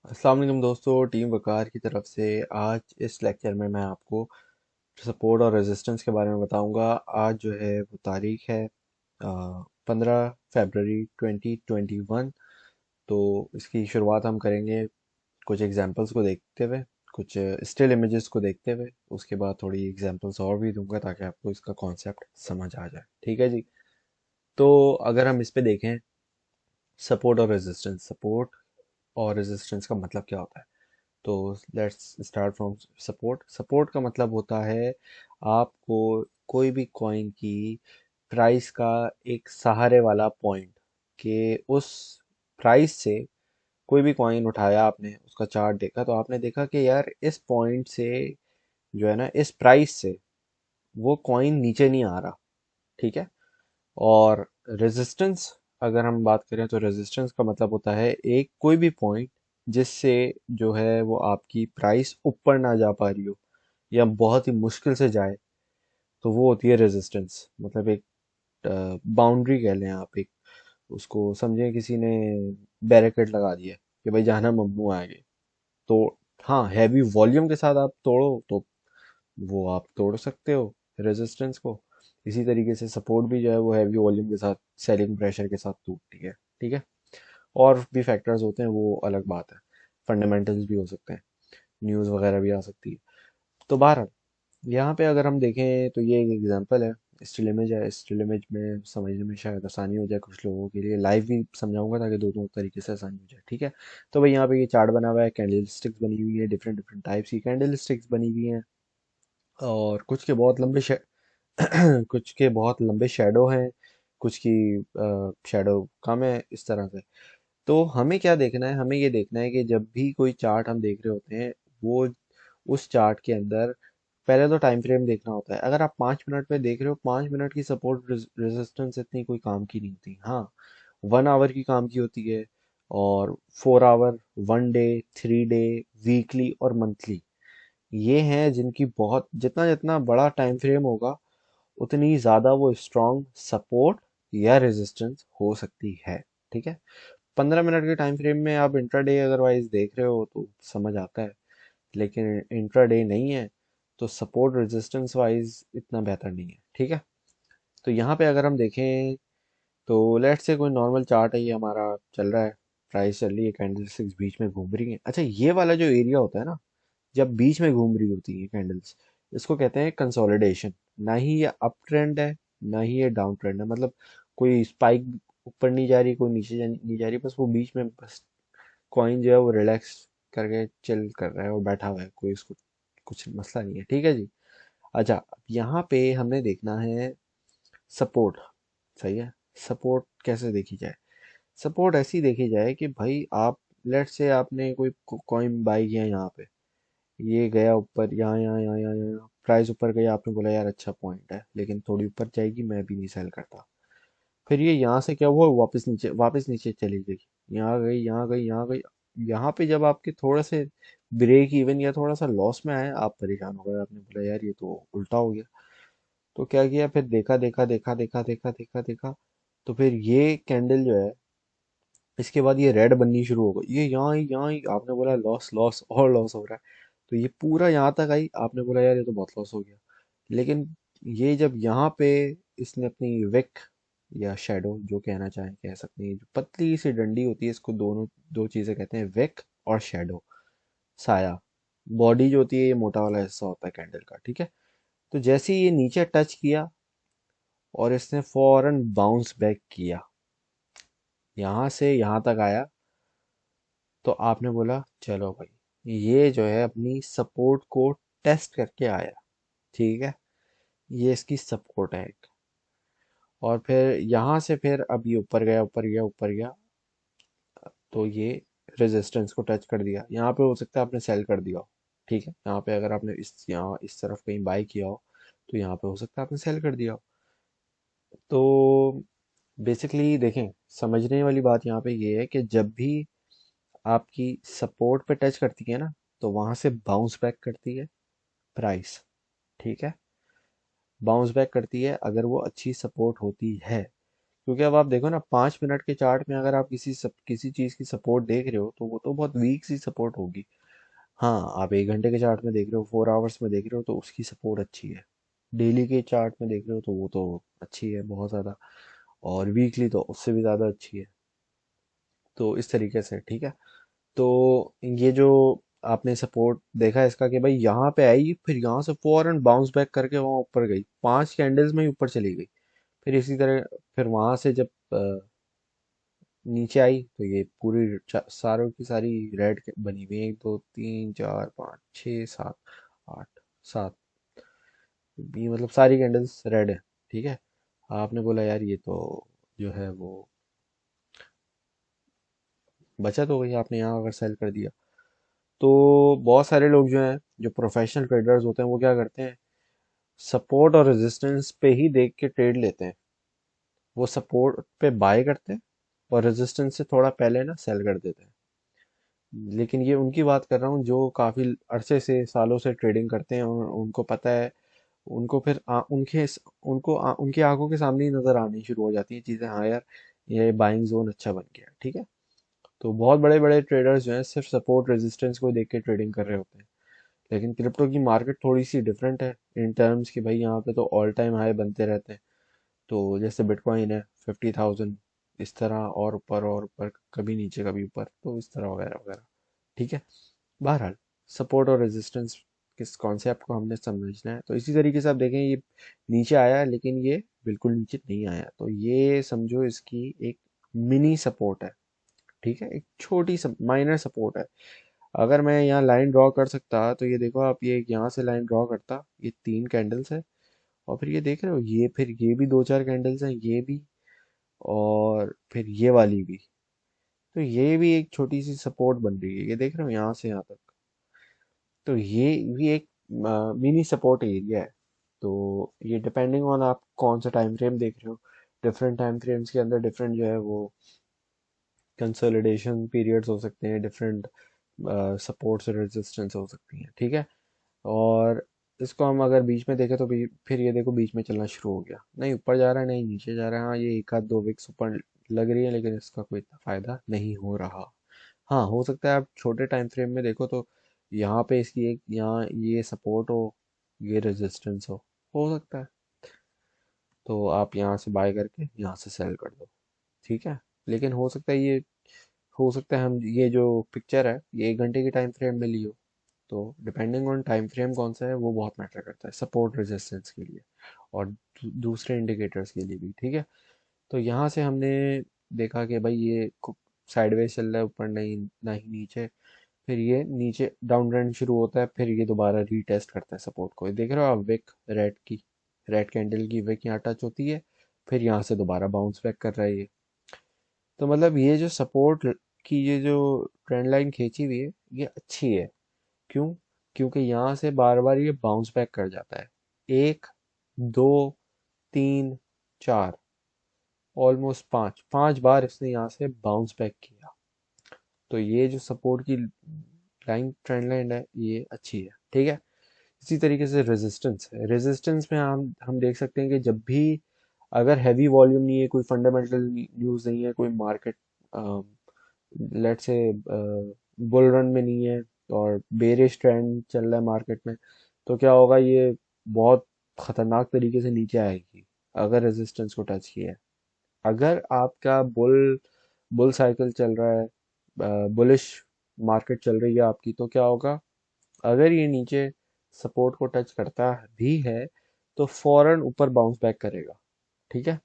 अस्सलाम वालेकुम दोस्तों, टीम वकार की तरफ से आज इस लेक्चर में मैं आपको सपोर्ट और रेजिस्टेंस के बारे में बताऊंगा। आज जो है वो तारीख है 15 फरवरी 2021। तो इसकी शुरुआत हम करेंगे कुछ एग्जांपल्स को देखते हुए, कुछ स्टिल इमेजेस को देखते हुए। उसके बाद थोड़ी एग्जांपल्स और भी दूंगा ताकि आपको इसका कॉन्सेप्ट समझ आ जाए। ठीक है जी। तो अगर हम इस पे देखें, सपोर्ट और रेजिस्टेंस का मतलब क्या होता है। तो let's start from support. Support का मतलब होता है आपको कोई भी कॉइन की प्राइस का एक सहारे वाला पॉइंट, कि उस प्राइस से कोई भी कॉइन उठाया आपने, उसका चार्ट देखा तो आपने देखा कि यार इस पॉइंट से जो है ना, इस प्राइस से वो कॉइन नीचे नहीं आ रहा। ठीक है। और रेजिस्टेंस, अगर हम बात करें तो रेजिस्टेंस का मतलब होता है एक कोई भी पॉइंट जिससे जो है वो आपकी प्राइस ऊपर ना जा पा रही हो या बहुत ही मुश्किल से जाए, तो वो होती है रेजिस्टेंस। मतलब एक बाउंड्री कह लें आप, एक उसको समझें, किसी ने बैरिकेड लगा दिया कि भाई जाना ममनू है आगे। तो हाँ, हैवी वॉल्यूम के साथ आप तोड़ो तो वो आप तोड़ सकते हो रेजिस्टेंस को। इसी तरीके से सपोर्ट भी जो है वो हैवी वॉल्यूम के साथ, सेलिंग प्रेशर के साथ टूटती है। ठीक है। और भी फैक्टर्स होते हैं, वो अलग बात है। फंडामेंटल्स भी हो सकते हैं, न्यूज़ वगैरह भी आ सकती है। तो बहरहाल, यहाँ पे अगर हम देखें तो ये एक एग्जांपल है। स्टिल इमेज है। स्टिल इमेज में समझने में शायद आसानी हो जाए कुछ लोगों के लिए। लाइव भी समझाऊंगा ताकि दोनों तरीके से आसानी हो जाए। ठीक है। तो भाई यहाँ पे ये चार्ट बना हुआ है, कैंडल स्टिक्स बनी हुई है, डिफरेंट डिफरेंट टाइप्स की कैंडल स्टिक्स बनी हुई हैं। और कुछ के बहुत लंबे कुछ के बहुत लंबे शेडो हैं, कुछ की शेडो कम है, इस तरह से। तो हमें क्या देखना है, हमें ये देखना है कि जब भी कोई चार्ट हम देख रहे होते हैं, वो उस चार्ट के अंदर पहले तो टाइम फ्रेम देखना होता है। अगर आप 5 मिनट में देख रहे हो, 5 मिनट की सपोर्ट रेजिस्टेंस इतनी कोई काम की नहीं होती। हाँ, 1 आवर की काम की होती है, और 4 आवर, 1 डे, 3 डे, वीकली और मंथली, ये हैं जिनकी बहुत, जितना जितना बड़ा टाइम फ्रेम होगा उतनी ज़्यादा वो स्ट्रॉन्ग सपोर्ट या रेजिस्टेंस हो सकती है। ठीक है। 15 मिनट के टाइम फ्रेम में आप इंट्राडे अदरवाइज देख रहे हो तो समझ आता है, लेकिन इंट्राडे नहीं है तो सपोर्ट रेजिस्टेंस वाइज इतना बेहतर नहीं है। ठीक है। तो यहाँ पे अगर हम देखें तो लेट्स से कोई नॉर्मल चार्ट है, ये हमारा चल रहा है, प्राइस चल रही है, कैंडल स्टिक्स बीच में घूम रही है। अच्छा, ये वाला जो एरिया होता है ना, जब बीच में घूम रही होती है कैंडल्स, इसको कहते हैं कंसोलिडेशन। ना ही ये अप ट्रेंड है, ना ही ये डाउन ट्रेंड है। मतलब कोई स्पाइक ऊपर नहीं जा रही, कोई नीचे नहीं जा रही, बस वो बीच में, बस कॉइन जो है वो रिलैक्स करके चिल कर रहा है और बैठा हुआ है, कोई इसको कुछ मसला नहीं है। ठीक है जी। अच्छा, अब यहाँ पे हमने देखना है सपोर्ट। सही है। सपोर्ट कैसे देखी जाए? सपोर्ट ऐसी देखी जाए कि भाई आप, लेट्स से आपने कोई कॉइन बाई किया यहाँ पे, ये गया ऊपर, यहाँ प्राइस ऊपर गया, आपने बोला यार अच्छा पॉइंट है, लेकिन थोड़ी ऊपर जाएगी, मैं भी नहीं सेल करता। फिर ये यहाँ से क्या हुआ, वापस नीचे चली गई, यहाँ गई, यहाँ गई, यहाँ गई। यहाँ पे जब आपके थोड़ा से ब्रेक इवन या थोड़ा सा लॉस में आए, आप परेशान हो गए, आपने बोला यार ये तो उल्टा हो गया। तो क्या किया, फिर देखा देखा देखा देखा देखा देखा देखा, तो फिर ये कैंडल जो है, इसके बाद ये रेड बननी शुरू हो गई, ये यहाँ ही आपने बोला लॉस लॉस और लॉस हो रहा है। तो ये पूरा यहाँ तक आई, आपने बोला यार ये तो बहुत लॉस हो गया। लेकिन ये जब यहाँ पे इसने अपनी विक या शेडो, जो कहना चाहें कह सकते हैं, जो पतली सी डंडी होती है, इसको दोनों, दो चीजें कहते हैं, विक और शेडो, साया। बॉडी जो होती है, ये मोटा वाला हिस्सा होता है कैंडल का। ठीक है। तो जैसे ही ये नीचे टच किया और इसने फौरन बाउंस बैक किया, यहाँ से यहाँ तक आया, तो आपने बोला चलो भाई ये जो है अपनी सपोर्ट को टेस्ट करके आया। ठीक है। ये इसकी सपोर्ट है एक। और फिर यहाँ से फिर अब ये ऊपर गया, ऊपर गया, ऊपर गया, तो ये रेजिस्टेंस को टच कर दिया। यहाँ पे हो सकता है आपने सेल कर दिया हो। ठीक है। यहाँ पे अगर आपने इस, यहाँ इस तरफ कहीं बाय किया हो, तो यहाँ पे हो सकता है आपने सेल कर दिया हो। तो बेसिकली देखें, समझने वाली बात यहाँ पे ये है कि जब भी आपकी सपोर्ट पे टच करती है ना, तो वहां से बाउंस बैक करती है प्राइस। ठीक है। बाउंस बैक करती है अगर वो अच्छी सपोर्ट होती है, क्योंकि अब आप देखो ना, 5 मिनट के चार्ट में अगर आप किसी चीज की सपोर्ट देख रहे हो तो वो तो बहुत वीक सी सपोर्ट होगी। हाँ, आप 1 घंटे के चार्ट में देख रहे हो, 4 आवर्स में देख रहे हो तो उसकी सपोर्ट अच्छी है। डेली के चार्ट में देख रहे हो तो वो तो अच्छी है बहुत ज़्यादा, और वीकली तो उससे भी ज़्यादा अच्छी है। तो इस तरीके से ठीक है। तो ये जो आपने सपोर्ट देखा इसका कि भाई यहाँ पे आई, फिर यहाँ से फौरन बाउंस बैक करके वहाँ ऊपर गई, 5 कैंडल्स में ही ऊपर चली गई। फिर इसी तरह फिर वहां से जब नीचे आई तो ये पूरी सारों की सारी रेड बनी हुई है, 1 2 3 4 5 6 7 8 7, ये मतलब सारी कैंडल्स रेड है। ठीक है। आपने बोला यार ये तो जो है वो बचत हो गई, आपने यहाँ अगर सेल कर दिया। तो बहुत सारे लोग जो हैं, जो प्रोफेशनल ट्रेडर्स होते हैं, वो क्या करते हैं, सपोर्ट और रेजिस्टेंस पे ही देख के ट्रेड लेते हैं। वो सपोर्ट पे बाय करते हैं और रेजिस्टेंस से थोड़ा पहले ना सेल कर देते हैं। लेकिन ये उनकी बात कर रहा हूँ जो काफ़ी अरसे से, सालों से ट्रेडिंग करते हैं और उनको पता है। उनको फिर उनकी आंखों के सामने ही नज़र आनी शुरू हो जाती है चीज़ें, हाँ यार ये बाइंग जोन अच्छा बन गया। ठीक है। तो बहुत बड़े बड़े ट्रेडर्स जो हैं सिर्फ सपोर्ट रेजिस्टेंस को देख के ट्रेडिंग कर रहे होते हैं। लेकिन क्रिप्टो की मार्केट थोड़ी सी डिफरेंट है इन टर्म्स की, भाई यहाँ पे तो ऑल टाइम हाई बनते रहते हैं। तो जैसे बिटकॉइन है 50,000, इस तरह, और ऊपर, कभी नीचे कभी ऊपर, तो इस तरह वगैरह वगैरह। ठीक है। बहरहाल, सपोर्ट और रेजिस्टेंस किस कॉन्सेप्ट को हमने समझना है, तो इसी तरीके से आप देखें ये नीचे आया है, लेकिन ये बिल्कुल नीचे नहीं आया, तो ये समझो इसकी एक मिनी सपोर्ट है। ठीक है, एक छोटी माइनर सपोर्ट है। अगर मैं यहाँ लाइन ड्रॉ कर सकता तो ये देखो आप, ये यहाँ से लाइन ड्रॉ करता, ये 3 कैंडल्स है, और फिर ये देख रहे हो, ये फिर ये भी 2 4 कैंडल्स हैं, ये भी, और फिर ये वाली भी। तो ये भी एक छोटी सी सपोर्ट बन रही है, ये देख रहे हो यहाँ से यहाँ तक। तो ये भी एक मिनी सपोर्ट एरिया है। तो ये डिपेंडिंग ऑन आप कौन सा टाइम फ्रेम देख रहे हो, डिफरेंट टाइम फ्रेम्स के अंदर डिफरेंट जो है वो कंसोलिडेशन पीरियड्स हो सकते हैं, डिफरेंट सपोर्ट्स और रेजिस्टेंस हो सकती हैं। ठीक है। और इसको हम अगर बीच में देखें तो फिर ये देखो बीच में चलना शुरू हो गया, नहीं ऊपर जा रहा है नहीं नीचे जा रहा है। हाँ, ये एक आध दो विक्स ऊपर लग रही है, लेकिन इसका कोई इतना फायदा नहीं हो रहा। हाँ, हो सकता है आप छोटे टाइम फ्रेम में देखो तो यहाँ पे इसकी एक, यहाँ ये सपोर्ट हो, ये रेजिस्टेंस हो सकता है। तो आप यहाँ से बाय करके यहाँ से सेल कर दो। ठीक है। लेकिन हो सकता है ये, हो सकता है हम ये जो पिक्चर है ये 1 घंटे की टाइम फ्रेम में लियो। तो डिपेंडिंग ऑन टाइम फ्रेम कौन सा है वो बहुत मैटर करता है सपोर्ट रेजिस्टेंस के लिए, और दूसरे इंडिकेटर्स के लिए भी। ठीक है। तो यहाँ से हमने देखा कि भाई ये साइडवेज चल रहा है, ऊपर नहीं ना ही नीचे। फिर ये नीचे डाउन ट्रेंड शुरू होता है, फिर ये दोबारा रीटेस्ट करता है सपोर्ट को। ये देख रहे हो आप, विक रेड की, रेड कैंडल की विक यहाँ टच होती है, फिर यहाँ से दोबारा बाउंस बैक कर रहा है ये। तो मतलब ये जो सपोर्ट की ये जो ट्रेंड लाइन खींची हुई है ये अच्छी है। क्यों? क्योंकि यहाँ से बार बार ये बाउंस बैक कर जाता है, 1 2 3 4, ऑलमोस्ट 5 5 बार इसने यहाँ से बाउंस बैक किया। तो ये जो सपोर्ट की लाइन, ट्रेंड लाइन है, ये अच्छी है। ठीक है। इसी तरीके से रेजिस्टेंस है, रेजिस्टेंस में हम देख सकते हैं कि जब भी अगर हैवी वॉल्यूम नहीं है, कोई फंडामेंटल न्यूज़ नहीं है, कोई market let's say bull run में नहीं है, और बेरिश ट्रेंड चल रहा है मार्केट में, तो क्या होगा, ये बहुत खतरनाक तरीके से नीचे आएगी अगर रेजिस्टेंस को टच किया है। अगर आपका बुल साइकिल चल रहा है, बुलिश मार्केट चल रही है आपकी, तो क्या होगा, अगर ये नीचे सपोर्ट को टच करता भी है तो फौरन ऊपर बाउंस बैक करेगा। ठीक है।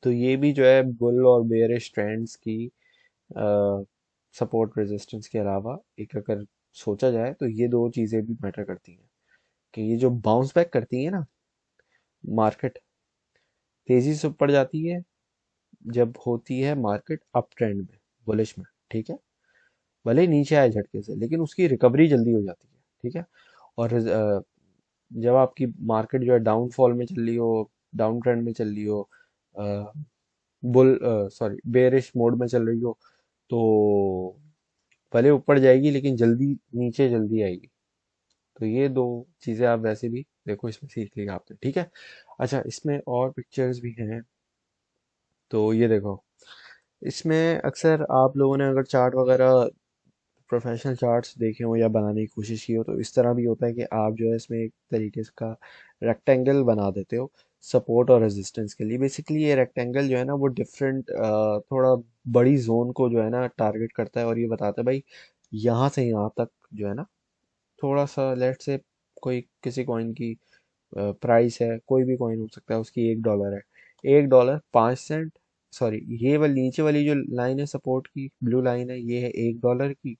तो ये भी जो है बुल और बेयरिश ट्रेंड्स की सपोर्ट रेजिस्टेंस के अलावा एक अगर सोचा जाए तो ये दो चीज़ें भी मैटर करती हैं, कि ये जो बाउंस बैक करती है ना मार्केट, तेजी से ऊपर जाती है जब होती है मार्केट अप ट्रेंड में, बुलिश में। ठीक है। भले ही नीचे आए झटके से, लेकिन उसकी रिकवरी जल्दी हो जाती है। ठीक है। और जब आपकी मार्केट जो है डाउनफॉल में चल रही हो, डाउन ट्रेंड में चल रही हो, बुल सॉरी बेरिश मोड में चल रही हो, तो भले ऊपर जाएगी लेकिन जल्दी नीचे जल्दी आएगी। तो ये दो चीज़ें आप वैसे भी देखो, इसमें सीख लिया आपने। ठीक है। अच्छा, इसमें और पिक्चर्स भी हैं, तो ये देखो, इसमें अक्सर आप लोगों ने अगर चार्ट वगैरह प्रोफेशनल चार्ट्स देखे हो या बनाने की कोशिश की हो तो इस तरह भी होता है कि आप जो है इसमें एक तरीके से का रेक्टेंगल बना देते हो सपोर्ट और रेजिस्टेंस के लिए। बेसिकली ये रेक्टेंगल जो है ना वो डिफरेंट थोड़ा बड़ी जोन को जो है ना टारगेट करता है और ये बताता है भाई यहाँ से यहाँ तक जो है ना थोड़ा सा लेट से कोई किसी कॉइन की प्राइस है, कोई भी कॉइन हो सकता है, उसकी $1 है, $1 5 सेंट, सॉरी ये वाली नीचे वाली जो लाइन है सपोर्ट की ब्लू लाइन है ये है $1 की,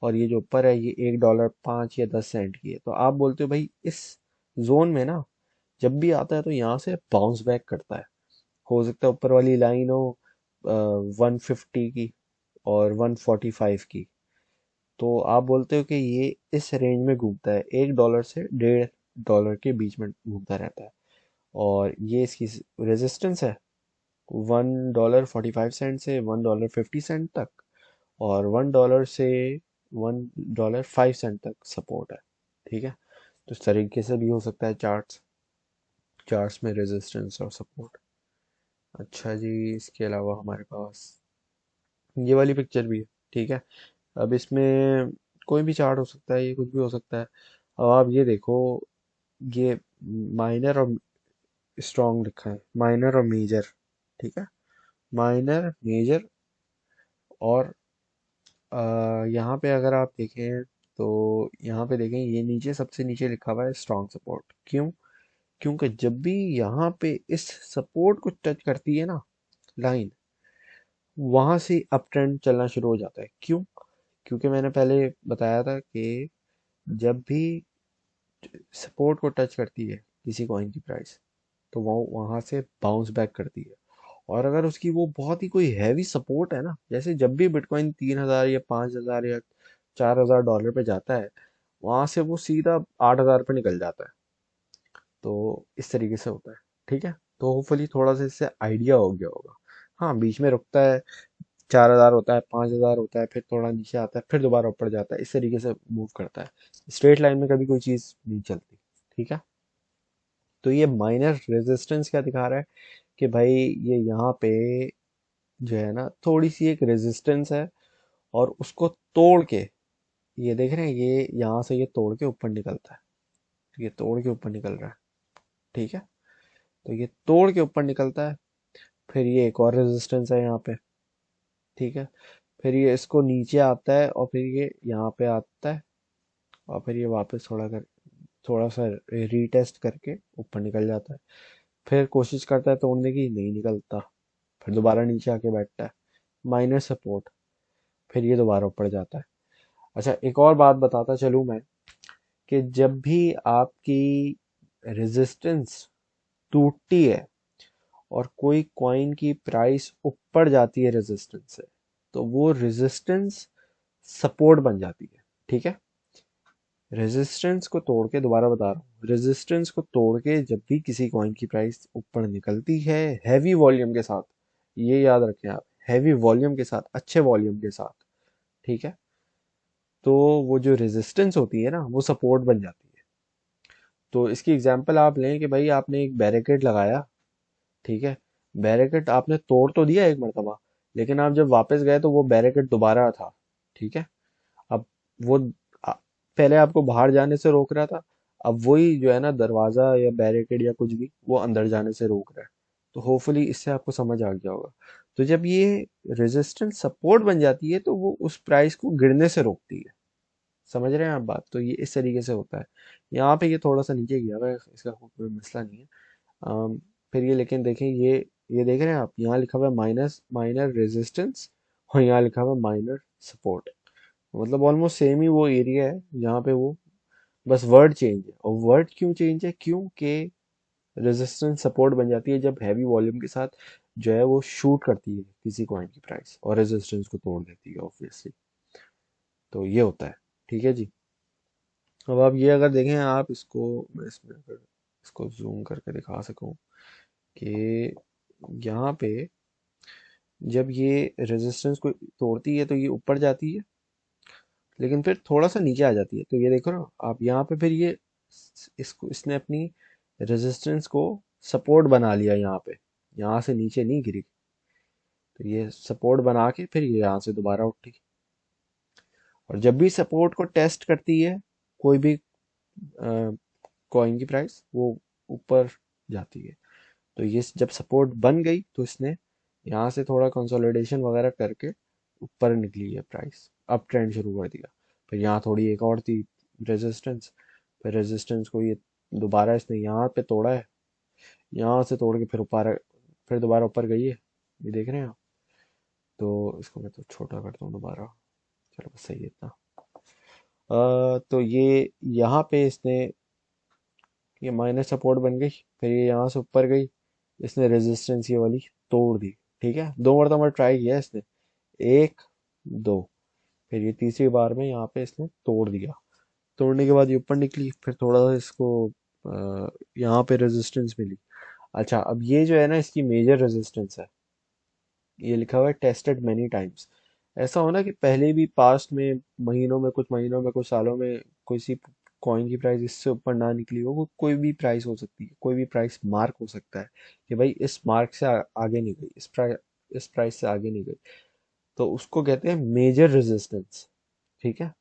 और ये जो ऊपर है ये $1 5 या 10 सेंट की है। तो आप बोलते हो भाई इस जोन में ना जब भी आता है तो यहाँ से बाउंस बैक करता है। हो सकता है ऊपर वाली लाइन हो 150 की और 145 की, तो आप बोलते हो कि ये इस रेंज में घूमता है, $1 से $1.5 के बीच में घूमता रहता है। और ये इसकी रेजिस्टेंस है $1.45 से $1.50 तक, और $1 से $1.05 तक सपोर्ट है। ठीक है, तो इस तरीके से भी हो सकता है चार्ट्स चार्ट्स में रेजिस्टेंस और सपोर्ट। अच्छा जी, इसके अलावा हमारे पास ये वाली पिक्चर भी है। ठीक है, अब इसमें कोई भी चार्ट हो सकता है, ये कुछ भी हो सकता है। अब आप ये देखो, ये माइनर और स्ट्रॉन्ग लिखा है, माइनर और मेजर। ठीक है, माइनर मेजर, और यहाँ पे अगर आप देखें तो यहाँ पे देखें ये नीचे सबसे नीचे लिखा हुआ है स्ट्रॉन्ग सपोर्ट। क्यों? क्योंकि जब भी यहाँ पे इस सपोर्ट को टच करती है ना लाइन, वहां से अप ट्रेंड चलना शुरू हो जाता है। क्यों? क्योंकि मैंने पहले बताया था कि जब भी सपोर्ट को टच करती है किसी कॉइन की प्राइस तो वो वहां से बाउंस बैक करती है। और अगर उसकी वो बहुत ही कोई हैवी सपोर्ट है ना, जैसे जब भी बिटकॉइन 3,000 या 5,000 या $4,000 पे जाता है, वहां से वो सीधा 8,000 पे निकल जाता है। तो इस तरीके से होता है। ठीक है, तो होपफुली थोड़ा सा इससे आइडिया हो गया होगा। हाँ, बीच में रुकता है, 4,000 होता है, 5,000 होता है, फिर थोड़ा नीचे आता है, फिर दोबारा ऊपर जाता है, इस तरीके से मूव करता है। स्ट्रेट लाइन में कभी कोई चीज़ नहीं चलती। ठीक है, तो ये माइनर रेजिस्टेंस क्या दिखा रहा है कि भाई ये यहाँ पे जो है ना थोड़ी सी एक रेजिस्टेंस है, और उसको तोड़ के ये देख रहे हैं, ये यहाँ से ये तोड़ के ऊपर निकलता है। ये तोड़ के ऊपर निकल रहा है। ठीक है, तो ये तोड़ के ऊपर निकलता है, फिर ये एक और रेजिस्टेंस है यहाँ पे। ठीक है, फिर ये इसको नीचे आता है और फिर ये यहाँ पे आता है, और फिर ये वापस थोड़ा सा रीटेस्ट करके ऊपर निकल जाता है। फिर कोशिश करता है तोड़ने की, नहीं निकलता, फिर दोबारा नीचे आके बैठता है, माइनर सपोर्ट, फिर ये दोबारा ऊपर जाता है। अच्छा, एक और बात बताता चलूं मैं, कि जब भी आपकी रेजिस्टेंस टूटती है और कोई कॉइन की प्राइस ऊपर जाती है रेजिस्टेंस से, तो वो रेजिस्टेंस सपोर्ट बन जाती है। ठीक है, रेजिस्टेंस को तोड़ के, दोबारा बता रहा हूँ, रेजिस्टेंस को तोड़ के जब भी किसी कॉइन की प्राइस ऊपर निकलती है हैवी वॉल्यूम के साथ, ये याद रखें आप, हैवी वॉल्यूम के साथ, अच्छे वॉल्यूम के साथ, ठीक है, तो वो जो रेजिस्टेंस होती है ना वो सपोर्ट बन जाती है। तो इसकी एग्जांपल आप लें कि भाई आपने एक बैरिकेड लगाया। ठीक है, बैरिकेड आपने तोड़ तो दिया एक मरतबा, लेकिन आप जब वापस गए तो वो बैरिकेड दोबारा था। ठीक है, अब वो आ- पहले आपको बाहर जाने से रोक रहा था, अब वही जो है ना दरवाजा या बैरिकेड या कुछ भी वो अंदर जाने से रोक रहा है। तो होपफुली इससे आपको समझ आ गया होगा। तो जब ये रेजिस्टेंस सपोर्ट बन जाती है तो वो उस प्राइस को गिरने से रोकती है। समझ रहे हैं आप बात? तो ये इस तरीके से होता है। यहाँ पे ये थोड़ा सा नीचे गया हुआ है, इसका कोई मसला नहीं है। अम, फिर ये लेकिन देखें, ये देख रहे हैं आप, यहाँ लिखा हुआ है माइनस माइनर रेजिस्टेंस, और यहाँ लिखा हुआ है माइनर सपोर्ट। मतलब ऑलमोस्ट सेम ही वो एरिया है जहाँ पे वो, बस वर्ड चेंज है। और वर्ड क्यों चेंज है? क्योंकि रेजिस्टेंस सपोर्ट बन जाती है जब हैवी वॉल्यूम के साथ जो है वो शूट करती है किसी कॉइन की प्राइस और रेजिस्टेंस को तोड़ देती है ऑब्वियसली। तो ये होता है। ठीक है जी, अब आप ये अगर देखें, आप इसको, मैं इसमें अगर इसको जूम करके दिखा सकूं कि यहाँ पे जब ये रेजिस्टेंस को तोड़ती है तो ये ऊपर जाती है, लेकिन फिर थोड़ा सा नीचे आ जाती है। तो ये देखो ना आप यहाँ पे, फिर ये इसको इसने अपनी रेजिस्टेंस को सपोर्ट बना लिया यहाँ पे, यहाँ से नीचे नहीं गिरी। फिर ये सपोर्ट बना के फिर ये यहाँ से दोबारा उठी। और जब भी सपोर्ट को टेस्ट करती है कोई भी कॉइन की प्राइस, वो ऊपर जाती है। तो ये जब सपोर्ट बन गई तो इसने यहाँ से थोड़ा कंसोलिडेशन वगैरह करके ऊपर निकली है प्राइस, अप ट्रेंड शुरू कर दिया। फिर यहाँ थोड़ी एक और थी रेजिस्टेंस, फिर रेजिस्टेंस को ये दोबारा इसने यहाँ पे तोड़ा है, यहाँ से तोड़ के फिर ऊपर, फिर दोबारा ऊपर गई है, ये देख रहे हैं आप। तो इसको मैं तो छोटा करता हूँ दोबारा, चलो बस सही है इतना। तो ये यहाँ पे इसने, ये माइनस सपोर्ट बन गई, फिर ये यहाँ से ऊपर गई, इसने रेजिस्टेंस ये वाली तोड़ दी। ठीक है, दो मरतबा ट्राई किया इसने, एक, दो, फिर ये तीसरी बार में यहाँ पे इसने तोड़ दिया। तोड़ने के बाद ये ऊपर निकली, फिर थोड़ा सा इसको यहाँ पे रेजिस्टेंस मिली। अच्छा, अब ये जो है ना इसकी मेजर रेजिस्टेंस है, ये लिखा हुआ है टेस्टेड मेनी टाइम्स। ऐसा होना कि पहले भी पास्ट में, महीनों में कुछ सालों में कोई सी कॉइन की प्राइस इससे ऊपर ना निकली हो, वो कोई भी प्राइस हो सकती है, कोई भी प्राइस मार्क हो सकता है कि भाई इस मार्क से आगे नहीं गई, इस प्राइस से आगे नहीं गई, तो उसको कहते हैं मेजर रेजिस्टेंस। ठीक है,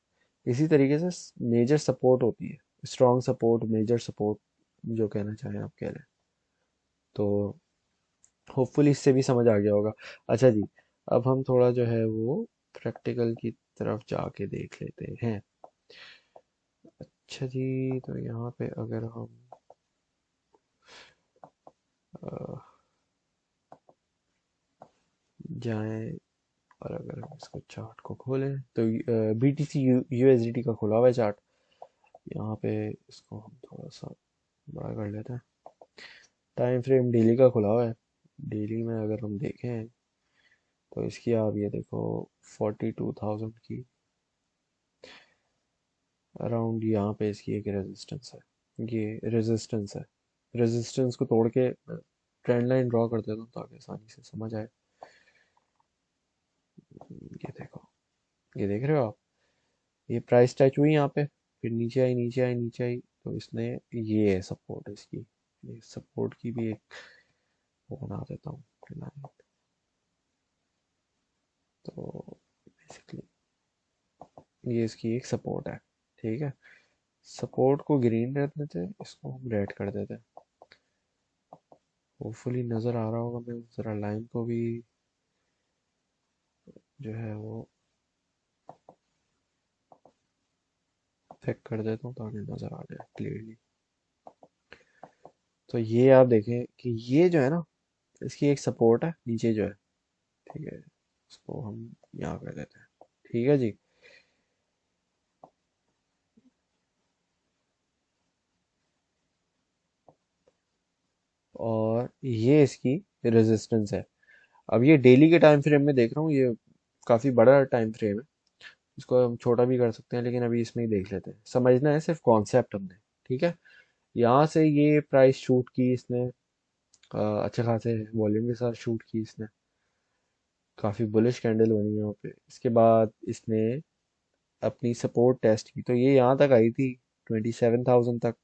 इसी तरीके से मेजर सपोर्ट होती है, स्ट्रॉन्ग सपोर्ट, मेजर सपोर्ट, जो कहना चाहें आप कह रहे हैं। तो होपफुली इससे भी समझ आ गया होगा। अच्छा जी, अब हम थोड़ा जो है वो प्रैक्टिकल की तरफ जाके देख लेते हैं। अच्छा जी, तो यहाँ पे अगर हम अ, जाएं और अगर हम इसको चार्ट को खोलें तो BTC USDT का खुला हुआ है चार्ट। यहाँ पे इसको हम थोड़ा सा बड़ा कर लेते हैं। टाइम फ्रेम डेली का खुला हुआ है। डेली में अगर हम देखें तो इसकी आप ये देखो 42,000 की अराउंड यहाँ पे इसकी एक रेजिस्टेंस है, ये रेजिस्टेंस है। रेजिस्टेंस को तोड़ के ट्रेंड लाइन ड्रॉ कर देता हूँ ताकि आसानी से समझ आए। ये देखो, ये देख रहे हो आप, ये प्राइस टच हुई यहाँ पे, फिर नीचे आई, नीचे आई, नीचे आई, तो इसने, ये है सपोर्ट इसकी, ये सपोर्ट की भी एक वो बना देता हूँ line। तो बेसिकली ये इसकी एक सपोर्ट है। ठीक है, सपोर्ट को ग्रीन कर देते हैं, इसको हम रेड कर देते हैं। होपफुली नज़र आ रहा होगा, मैं ज़रा लाइन को भी जो है वो चेक कर देता हूँ ताकि नज़र आ जाए क्लियरली। तो ये आप देखें कि ये जो है ना इसकी एक सपोर्ट है नीचे जो है। ठीक है, इसको हम यहाँ कर देते हैं। ठीक है जी, और ये इसकी रेजिस्टेंस है। अब ये डेली के टाइम फ्रेम में देख रहा हूँ, ये काफ़ी बड़ा टाइम फ्रेम है, इसको हम छोटा भी कर सकते हैं, लेकिन अभी इसमें ही देख लेते हैं। समझना है सिर्फ कॉन्सेप्ट हमने। ठीक है, यहाँ से ये प्राइस शूट की इसने, अच्छे खासे वॉल्यूम के साथ शूट की इसने, काफ़ी बुलिश कैंडल बनी यहाँ पे। इसके बाद इसने अपनी सपोर्ट टेस्ट की, तो ये यहाँ तक आई थी 27,000 तक,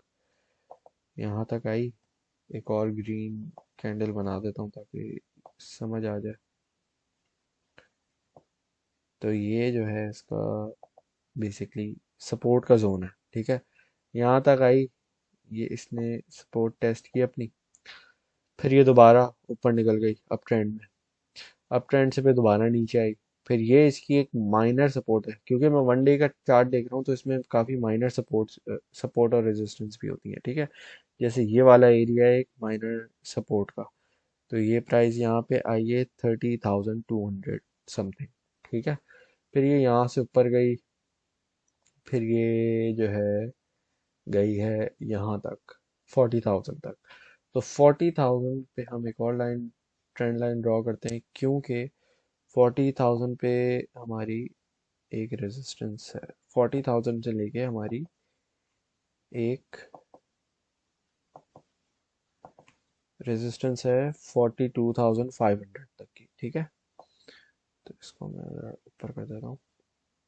यहाँ तक आई। एक और ग्रीन कैंडल बना देता हूँ ताकि समझ आ जाए। तो ये जो है इसका बेसिकली सपोर्ट का जोन है। ठीक है, यहाँ तक आई, ये इसने सपोर्ट टेस्ट की अपनी, फिर ये दोबारा ऊपर निकल गई अप ट्रेंड में, अप ट्रेंड से फिर दोबारा नीचे आई। फिर ये इसकी एक माइनर सपोर्ट है, क्योंकि मैं वन डे का चार्ट देख रहा हूँ तो इसमें काफ़ी माइनर सपोर्ट और रेजिस्टेंस भी होती है। ठीक है, जैसे ये वाला एरिया है एक माइनर सपोर्ट का, तो ये प्राइस यहाँ पे आई है 30,200 समथिंग। ठीक है, फिर ये यहाँ से ऊपर गई, फिर ये जो है गई है यहाँ तक 40,000 तक। तो 40,000 पे हम एक और लाइन, ट्रेंड लाइन ड्रॉ करते हैं, क्योंकि 40,000 पे हमारी एक रेजिस्टेंस है, 40,000 से लेके हमारी एक रेजिस्टेंस है 42,500 तक की। ठीक है, तो इसको मैं ज़रा ऊपर कर देता हूँ।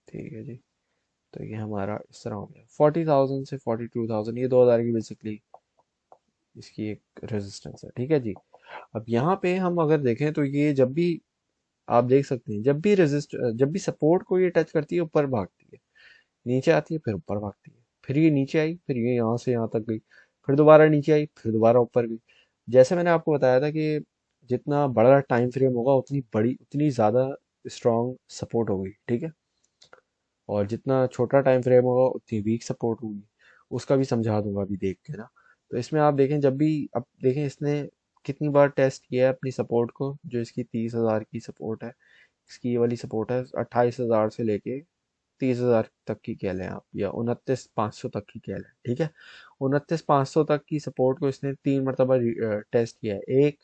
ठीक है जी, तो ये हमारा इस तरह हो गया 40,000 से 42,000, ये 2,000 की बेसिकली इसकी एक रेजिस्टेंस है। ठीक है जी, अब यहाँ पे हम अगर देखें तो ये जब भी आप देख सकते हैं जब भी सपोर्ट को ये टच करती है ऊपर भागती है, नीचे आती है फिर ऊपर भागती है, फिर ये नीचे आई, फिर ये यहाँ से यहाँ तक गई, फिर दोबारा नीचे आई, फिर दोबारा ऊपर गई। जैसे मैंने आपको बताया था कि जितना बड़ा टाइम फ्रेम होगा उतनी ज़्यादा स्ट्रॉन्ग सपोर्ट होगी, ठीक है। और जितना छोटा टाइम फ्रेम होगा उतनी वीक सपोर्ट होगी। उसका भी समझा दूंगा अभी देख के ना। तो इसमें आप देखें, जब भी अब देखें इसने कितनी बार टेस्ट किया है अपनी सपोर्ट को। जो इसकी 30,000 की सपोर्ट है, इसकी ये वाली सपोर्ट है 28,000 से लेके 30,000 तक की कह लें आप, या 29,500 तक की कह लें, ठीक है। 29,500 तक की सपोर्ट को इसने 3 मरतबा टेस्ट किया है, एक,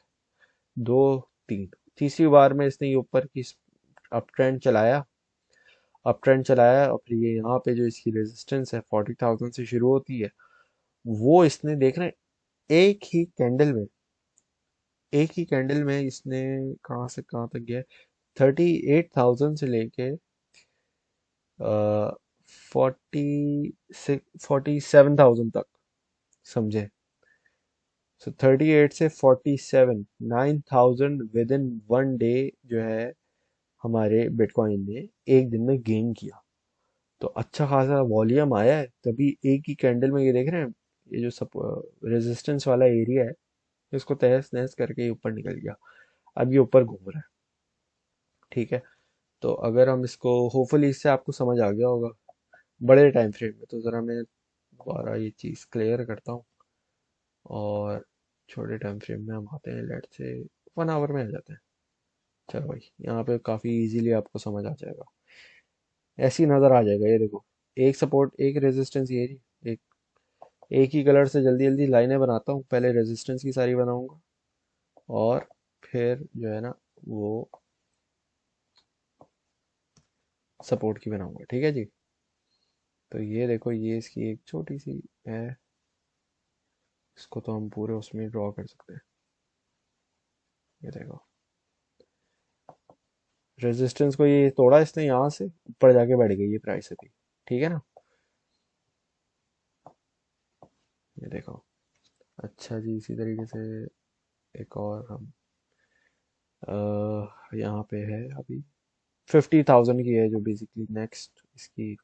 दो, तीन। तीसरी बार में इसने ये ऊपर की अप ट्रेंड चलाया, और फिर ये यहाँ पे जो इसकी रेजिस्टेंस है 40,000 से शुरू होती है, वो इसने देख रहे हैं एक ही कैंडल में इसने कहाँ से कहाँ तक गया, 38,000 से लेके 47,000 तक, समझे। सो 38 से 47, 9,000 विद इन 1 डे जो है हमारे बिटकॉइन ने एक दिन में गेन किया। तो अच्छा खासा वॉल्यूम आया है, तभी एक ही कैंडल में ये देख रहे हैं, ये जो सब रेजिस्टेंस वाला एरिया है इसको तहस नहस करके ये ऊपर निकल गया। अब ये ऊपर घूम रहा है, ठीक है। तो अगर हम इसको, होपफुली इससे आपको समझ आ गया होगा बड़े टाइम फ्रेम में। तो ज़रा मैं दोबारा ये चीज़ क्लियर करता हूँ, और छोटे टाइम फ्रेम में हम आते हैं, लेट से 1 आवर में आ जाते हैं। चलो भाई, यहाँ पे काफ़ी इजीली आपको समझ आ जाएगा, ऐसी नज़र आ जाएगा। ये देखो, एक सपोर्ट एक रेजिस्टेंस, ये रही। एक ही कलर से जल्दी जल्दी लाइनें बनाता हूँ, पहले रेजिस्टेंस की सारी बनाऊंगा, और फिर जो है ना वो सपोर्ट की बनाऊंगा, ठीक है जी। तो ये देखो, ये इसकी एक छोटी सी है, इसको तो हम पूरे उसमें ड्रॉ कर सकते हैं। ये देखो, रेजिस्टेंस को ये तोड़ा इसने, यहाँ से ऊपर जाके बैठ गई ये प्राइस अभी, ठीक है ना। ये देखो, अच्छा जी, इसी तरीके से एक और हम यहाँ पे है अभी 50,000 की है, जो बेसिकली नेक्स्ट इसकी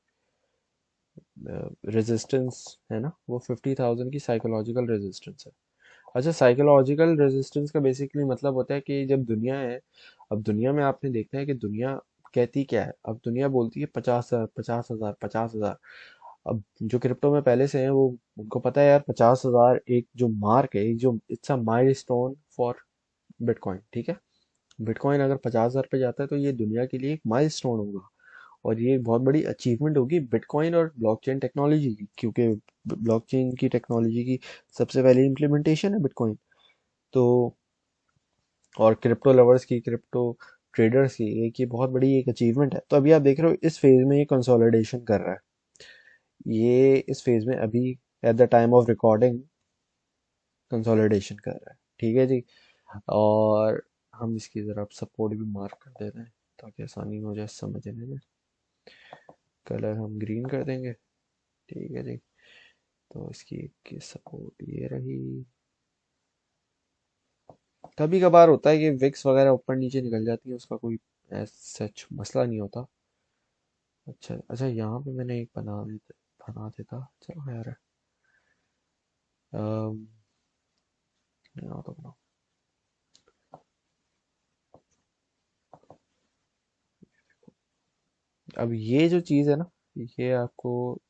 रेजिस्टेंस है ना, वो 50,000 की साइकोलॉजिकल रेजिस्टेंस है। अच्छा, साइकोलॉजिकल रेजिस्टेंस का बेसिकली मतलब होता है कि जब दुनिया है, अब दुनिया में आपने देखना है कि दुनिया कहती क्या है। अब दुनिया बोलती है 50,000, 50,000, 50,000। अब जो क्रिप्टो में पहले से हैं, वो उनको पता है यार 50,000 एक जो मार्क है, एक जो it's a milestone for bitcoin, ठीक है। बिटकॉइन अगर 50,000 पे जाता है तो ये दुनिया के लिए एक माइलस्टोन होगा, और ये एक बहुत बड़ी अचीवमेंट होगी बिटकॉइन और ब्लॉकचेन टेक्नोलॉजी की, क्योंकि ब्लॉकचेन की टेक्नोलॉजी की सबसे पहले इम्प्लीमेंटेशन है बिटकॉइन। तो और क्रिप्टो लवर्स की, क्रिप्टो ट्रेडर्स की एक ये बहुत बड़ी एक अचीवमेंट है। तो अभी आप देख रहे हो इस फेज में ये कंसोलिडेशन कर रहा है। ये इस फेज में अभी at the time of recording consolidation कर रहा है, ठीक है जी। और हम इसकी ज़रा सपोर्ट भी मार्क कर देते हैं ताकि आसानी हो जाए समझने में। कलर हम ग्रीन कर देंगे, ठीक है जी। तो इसकी सपोर्ट ये रही। कभी कभार होता है कि विक्स वगैरह ऊपर नीचे निकल जाती है, उसका कोई सच मसला नहीं होता। अच्छा अच्छा, यहाँ पे मैंने एक बना देता, चलो यार। अम, यहाँ तो बनाओ। अब ये जो चीज़ है ना, ये आपको,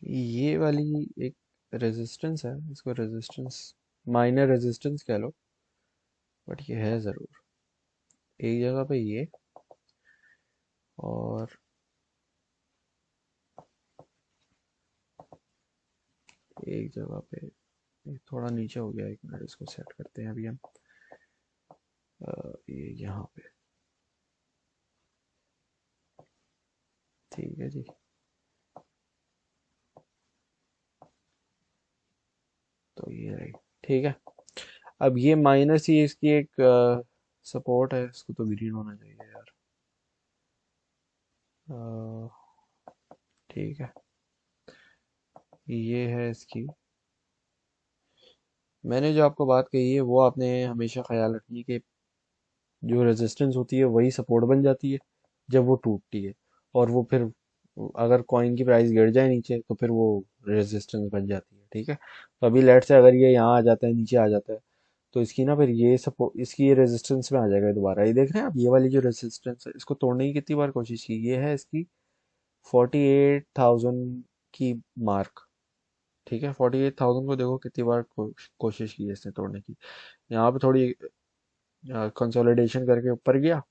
ये वाली एक रेजिस्टेंस है, इसको रेजिस्टेंस, माइनर रेजिस्टेंस कह लो, बट ये है ज़रूर एक जगह पे ये, और एक जगह पे ये थोड़ा नीचे हो गया। एक मिनट, इसको सेट करते हैं अभी हम। ये यहाँ पे, ठीक है जी। तो ये रही, ठीक है। अब ये माइनर सी इसकी एक सपोर्ट है, इसको तो ग्रीन होना चाहिए यार। अ, ठीक है, ये है इसकी मैंने जो आपको बात कही है वो आपने हमेशा ख्याल रखनी है कि जो रेजिस्टेंस होती है वही सपोर्ट बन जाती है जब वो टूटती है, और वो फिर अगर कॉइन की प्राइस गिर जाए नीचे तो फिर वो रेजिस्टेंस बन जाती है। ठीक है, तो अभी लेट से अगर ये यहाँ आ जाता है, नीचे आ जाता है, तो इसकी ना फिर ये सपोर्ट, इसकी ये रेजिस्टेंस में आ जाएगा दोबारा। ये देख रहे हैं आप, ये वाली जो रेजिस्टेंस है इसको तोड़ने की कितनी बार कोशिश की, ये है इसकी 48,000 की मार्क। ठीक है, 48,000 को देखो कितनी बार कोशिश की है इसने तोड़ने की। यहाँ पे थोड़ी कंसोलिडेशन करके ऊपर गया,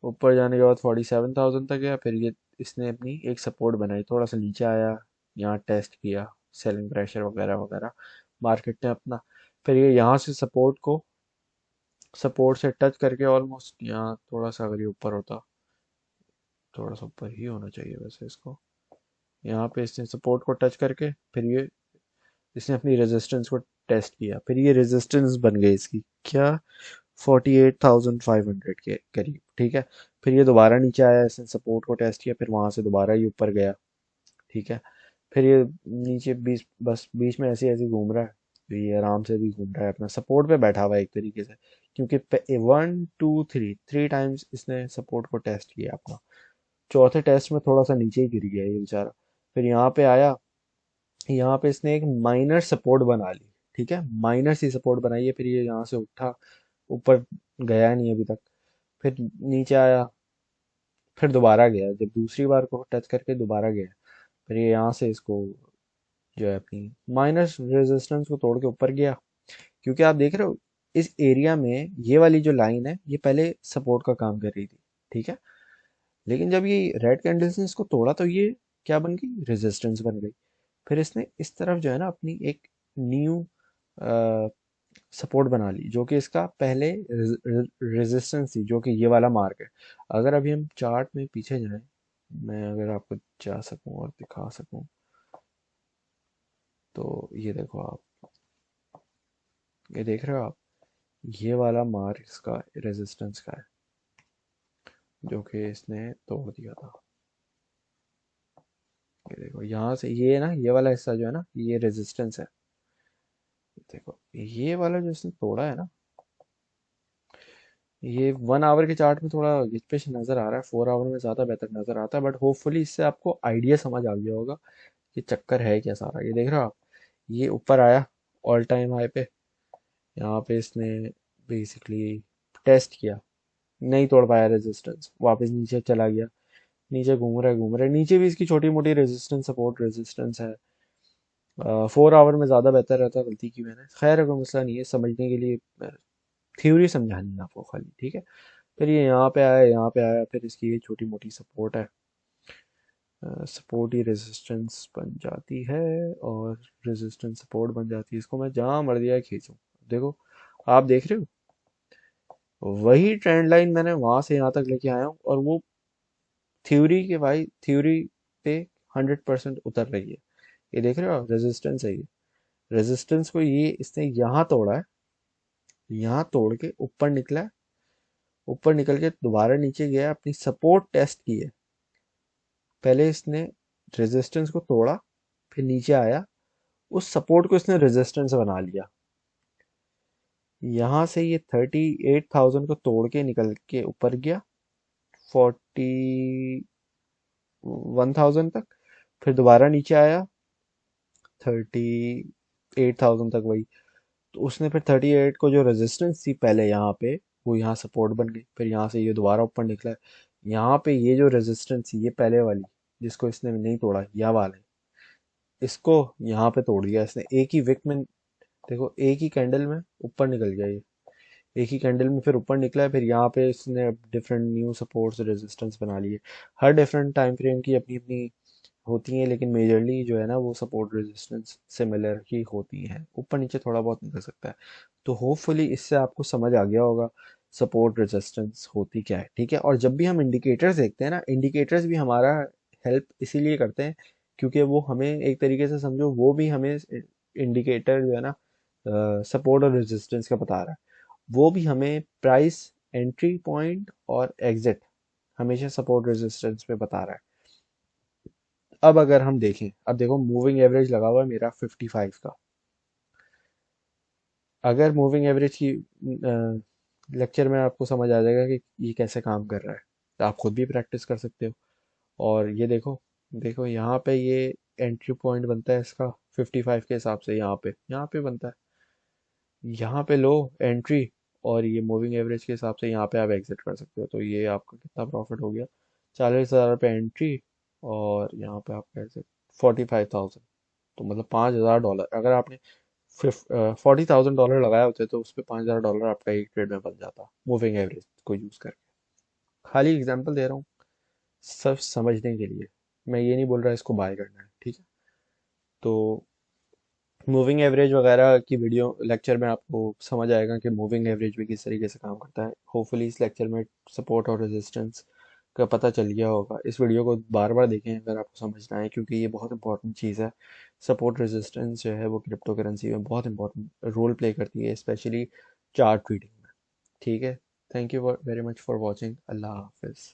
ऊपर जाने के बाद 47,000 तक गया, फिर ये इसने अपनी एक सपोर्ट बनाई, थोड़ा सा नीचे आया, यहाँ टेस्ट किया, सेलिंग प्रेशर वगैरह वगैरह मार्केट ने अपना, फिर ये यहाँ से सपोर्ट से टच करके ऑलमोस्ट यहाँ थोड़ा सा, अगर ये ऊपर होता, थोड़ा सा ऊपर ही होना चाहिए वैसे इसको, यहाँ पे इसने सपोर्ट को टच करके फिर ये इसने अपनी रेजिस्टेंस को टेस्ट किया, फिर ये रेजिस्टेंस बन गई इसकी क्या, 48,500 के करीब। ठीक है, फिर ये दोबारा नीचे आया, इसने सपोर्ट को टेस्ट किया, फिर वहां से दोबारा ये ऊपर गया। ठीक है, फिर ये नीचे बीच, बस बीच में ऐसे ऐसे घूम रहा है, तो ये आराम से भी घूम रहा है, अपना सपोर्ट पे बैठा हुआ है एक तरीके से, क्योंकि 1 2 3 टाइम्स इसने सपोर्ट को टेस्ट किया अपना। चौथे टेस्ट में थोड़ा सा नीचे ही गिर गया ये बेचारा, फिर यहाँ पे आया, यहाँ पे इसने एक माइनर सपोर्ट बना ली। ठीक है, माइनर सी सपोर्ट बनाई है, फिर ये यहाँ से उठा, ऊपर गया नहीं अभी तक, फिर नीचे आया, फिर दोबारा गया, जब दूसरी बार को टच करके दोबारा गया, फिर ये यहाँ से इसको जो है अपनी माइनर रेजिस्टेंस को तोड़ के ऊपर गया। क्योंकि आप देख रहे हो इस एरिया में ये वाली जो लाइन है ये पहले सपोर्ट का काम कर रही थी। ठीक है, लेकिन जब ये रेड कैंडल्स ने इसको तोड़ा तो ये क्या बन गई, रेजिस्टेंस बन गई। फिर इसने इस तरफ जो है ना अपनी एक न्यू सपोर्ट बना ली, जो कि इसका पहले रेजिस्टेंस थी, जो कि ये वाला मार्क है। अगर अभी हम चार्ट में पीछे जाएं, मैं अगर आपको जा सकूं और दिखा सकूं, तो ये देखो आप, ये देख रहे हो आप, ये वाला मार्क इसका रेजिस्टेंस का है, जो कि इसने तोड़ दिया था। ये देखो यहाँ से, ये ना ये वाला हिस्सा जो है ना ये रेजिस्टेंस है। देखो ये वाला जो इसने तोड़ा है ना, ये 1 आवर के चार्ट में थोड़ा गिचपिच नजर आ रहा है, 4 आवर में ज्यादा बेहतर नजर आता है, बट होपफुली इससे आपको आइडिया समझ आ गया होगा कि चक्कर है क्या सारा। ये देख रहे हो आप, ये ऊपर आया ऑल टाइम हाई पे, यहाँ पे इसने बेसिकली टेस्ट किया, नहीं तोड़ पाया रेजिस्टेंस, वापस नीचे चला गया, नीचे घूम रहा है, नीचे भी इसकी छोटी मोटी रेजिस्टेंस सपोर्ट रेजिस्टेंस है। 4 आवर में ज़्यादा बेहतर रहता, गलती की मैंने, खैर कोई मसला नहीं है, समझने के लिए थ्योरी समझानी है आपको खाली। ठीक है, फिर ये यहाँ पे आया, यहाँ पे आया, फिर इसकी ये छोटी मोटी सपोर्ट है, सपोर्ट ही रेजिस्टेंस बन जाती है, और रेजिस्टेंस सपोर्ट बन जाती है, इसको मैं जहाँ मर्जी आए खींचूं। देखो आप देख रहे हो वही ट्रेंड लाइन मैंने वहां से यहाँ तक लेके आया हूँ, और वो थ्योरी के भाई, थ्योरी पे 100% उतर रही है। ये देख रहे हो रेजिस्टेंस है, ये रेजिस्टेंस को ये इसने यहाँ तोड़ा है, यहाँ तोड़ के ऊपर निकला है, ऊपर निकल के दोबारा नीचे गया, अपनी सपोर्ट टेस्ट की है। पहले इसने रेजिस्टेंस को तोड़ा, फिर नीचे आया, उस सपोर्ट को इसने रेजिस्टेंस बना लिया, यहाँ से ये 38,000 को तोड़ के निकल के ऊपर गया 41,000 तक, फिर दोबारा नीचे आया 38,000 तक वही, तो उसने फिर 38 को जो रेजिस्टेंस थी पहले यहाँ पे, वो यहाँ सपोर्ट बन गई, फिर यहाँ से ये दोबारा ऊपर निकला है, यहाँ पे ये जो रेजिस्टेंस थी ये पहले वाली, जिसको इसने नहीं तोड़ा, यह वाला है, इसको यहाँ पे तोड़ दिया इसने एक ही विक में। देखो एक ही कैंडल में ऊपर निकल गया ये, एक ही कैंडल में फिर ऊपर निकला है, फिर यहाँ पे इसने डिफरेंट न्यू सपोर्ट्स रेजिस्टेंस बना लिए। हर डिफरेंट टाइम फ्रेम की अपनी अपनी होती हैं, लेकिन मेजरली जो है ना वो सपोर्ट रेजिस्टेंस सिमिलर ही होती हैं, ऊपर नीचे थोड़ा बहुत निकल सकता है। तो होपफुली इससे आपको समझ आ गया होगा सपोर्ट रेजिस्टेंस होती क्या है। ठीक है, और जब भी हम इंडिकेटर्स देखते हैं ना, इंडिकेटर्स भी हमारा हेल्प इसीलिए करते हैं, क्योंकि वो हमें एक तरीके से समझो, वो भी हमें इंडिकेटर जो है ना सपोर्ट और रेजिस्टेंस का बता रहा है, वो भी हमें प्राइस एंट्री पॉइंट और एग्जिट हमेशा सपोर्ट रेजिस्टेंस पे बता रहा है। अब अगर हम देखें, अब देखो मूविंग एवरेज लगा हुआ है मेरा 55 का, अगर मूविंग एवरेज की लेक्चर में आपको समझ आ जाएगा कि ये कैसे काम कर रहा है, तो आप खुद भी प्रैक्टिस कर सकते हो। और ये देखो, देखो यहाँ पे ये एंट्री पॉइंट बनता है इसका 55 के हिसाब से, यहाँ पे बनता है, यहाँ पे लो एंट्री, और ये मूविंग एवरेज के हिसाब से यहाँ पे आप एग्जिट कर सकते हो। तो ये आपका कितना प्रॉफिट हो गया, 40,000 रुपये एंट्री, और यहाँ पे आपका एग्जिट 45,000। तो मतलब $5,000, अगर आपने 40,000 डॉलर लगाए होते तो उस पर $5,000 आपका एक ट्रेड में बन जाता, मूविंग एवरेज को यूज़ करके। खाली एग्जांपल दे रहा हूँ, सब समझने के लिए। मैं ये नहीं बोल रहा इसको बाय करना है, ठीक है। तो मूविंग एवरेज वगैरह की वीडियो लेक्चर में आपको समझ आएगा कि मूविंग एवरेज भी किस तरीके से काम करता है। होपफुली इस लेक्चर में सपोर्ट और रेजिस्टेंस का पता चल गया होगा। इस वीडियो को बार बार देखें अगर आपको समझना है, क्योंकि ये बहुत इंपॉर्टेंट चीज़ है। सपोर्ट रेजिस्टेंस जो है वो क्रिप्टो करेंसी में बहुत इंपॉर्टेंट रोल प्ले करती है, स्पेशली चार्ट रीडिंग में। ठीक है। Thank you very much for watching. अल्लाह हाफिज़।